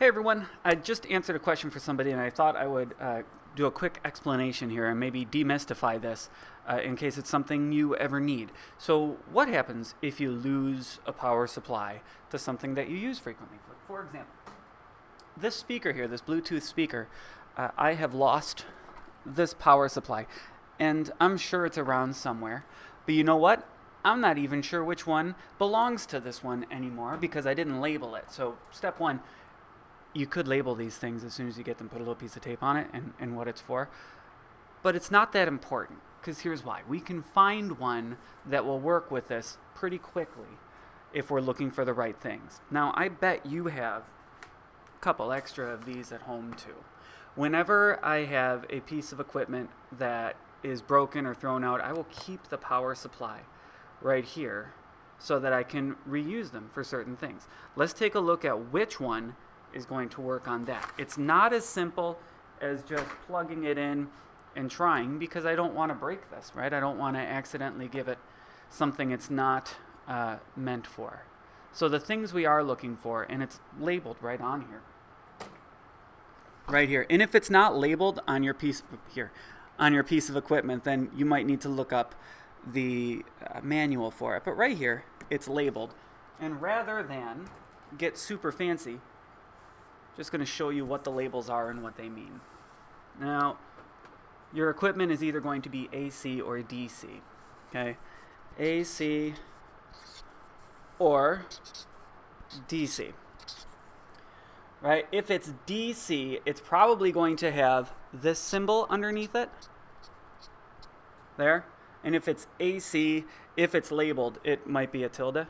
Hey everyone, I just answered a question for somebody and I thought I would do a quick explanation here and maybe demystify this in case it's something you ever need. So what happens if you lose a power supply to something that you use frequently? For example, this speaker here, this Bluetooth speaker, I have lost this power supply and I'm sure it's around somewhere. But you know what? I'm not even sure which one belongs to this one anymore because I didn't label it. So step one, you could label these things as soon as you get them, put a little piece of tape on it and what it's for. But it's not that important, because here's why. We can find one that will work with this pretty quickly if we're looking for the right things. Now, I bet you have a couple extra of these at home too. Whenever I have a piece of equipment that is broken or thrown out, I will keep the power supply right here so that I can reuse them for certain things. Let's take a look at which one is going to work on that. It's not as simple as just plugging it in and trying, because I don't want to break this, right? I don't want to accidentally give it something it's not meant for. So the things we are looking for, and it's labeled right on here. Right here. And if it's not labeled on your piece here, on your piece of equipment, then you might need to look up the manual for it. But right here, it's labeled. And rather than get super fancy, just going to show you what the labels are and what they mean. Now, your equipment is either going to be AC or DC. Okay? AC or DC. Right? If it's DC, it's probably going to have this symbol underneath it. There. And if it's AC, if it's labeled, it might be a tilde.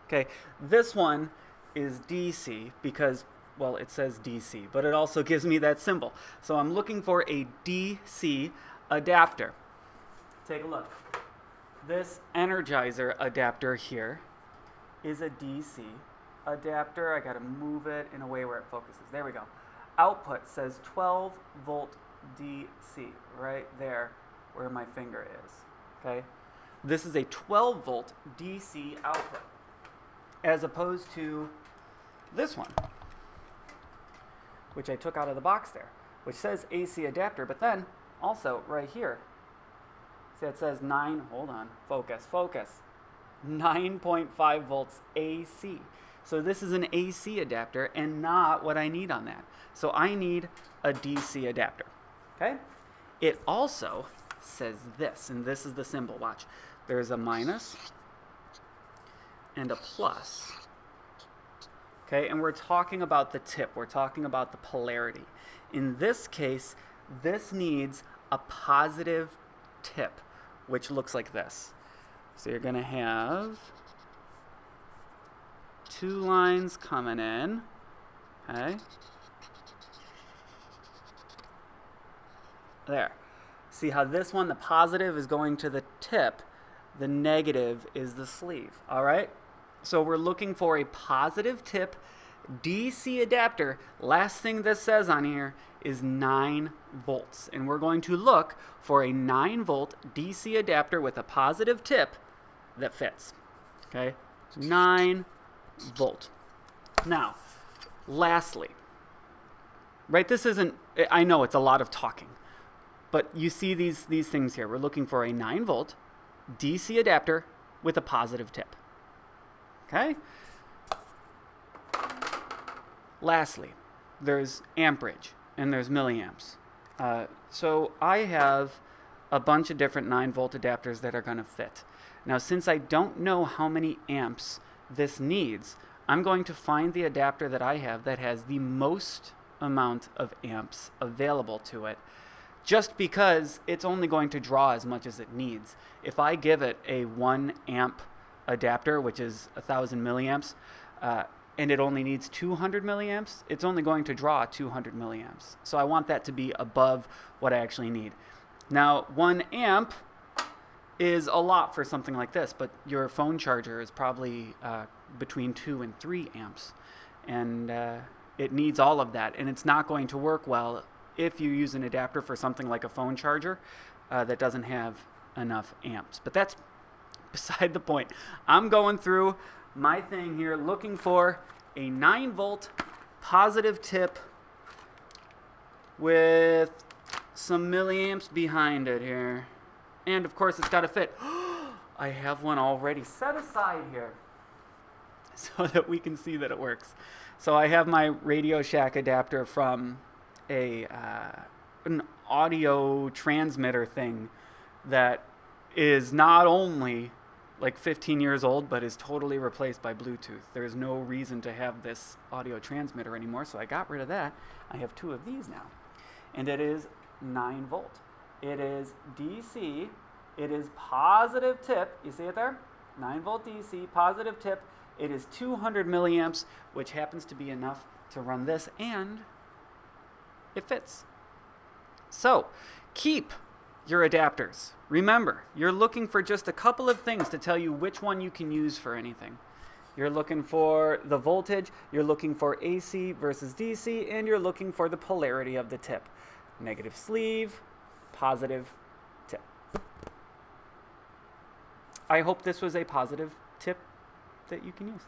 Okay. This one is DC because, well, it says DC, but it also gives me that symbol. So I'm looking for a DC adapter. Take a look. This Energizer adapter here is a DC adapter. I got to move it in a way where it focuses. There we go. Output says 12 volt DC right there where my finger is. Okay? This is a 12 volt DC output, as opposed to this one, which I took out of the box there, which says AC adapter, but then also right here, see it says 9.5 volts AC. So this is an AC adapter and not what I need on that. So I need a DC adapter. Okay? It also says this, and this is the symbol. Watch. There's a minus and a plus. Okay, and we're talking about the tip. We're talking about the polarity. In this case, this needs a positive tip, which looks like this. So you're going to have two lines coming in. Okay. There. See how this one, the positive, is going to the tip. The negative is the sleeve. All right? So we're looking for a positive tip DC adapter. Last thing this says on here is 9 volts. And we're going to look for a 9 volt DC adapter with a positive tip that fits. Okay? 9 volt. Now, lastly, right, this isn't, I know it's a lot of talking, but you see these things here. We're looking for a 9 volt DC adapter with a positive tip. Okay? Lastly, there's amperage and there's milliamps. So I have a bunch of different 9 volt adapters that are going to fit. Now, since I don't know how many amps this needs, I'm going to find the adapter that I have that has the most amount of amps available to it, just because it's only going to draw as much as it needs. If I give it a 1 amp adapter, which is 1,000 milliamps, and it only needs 200 milliamps, it's only going to draw 200 milliamps. So I want that to be above what I actually need. Now, 1 amp is a lot for something like this, but your phone charger is probably between 2 and 3 amps. And it needs all of that, and it's not going to work well if you use an adapter for something like a phone charger that doesn't have enough amps. But that's beside the point. I'm going through my thing here looking for a 9 volt positive tip with some milliamps behind it here. And of course it's got to fit. I have one already set aside here so that we can see that it works. So I have my Radio Shack adapter from an audio transmitter thing that is not only like 15 years old, but is totally replaced by Bluetooth. There is no reason to have this audio transmitter anymore, so I got rid of that. I have two of these now. And it is 9 volt. It is DC. It is positive tip. You see it there? 9 volt DC, positive tip. It is 200 milliamps, which happens to be enough to run this, and it fits. So, keep your adapters. Remember, you're looking for just a couple of things to tell you which one you can use for anything. You're looking for the voltage, you're looking for AC versus DC, and you're looking for the polarity of the tip. Negative sleeve, positive tip. I hope this was a positive tip that you can use.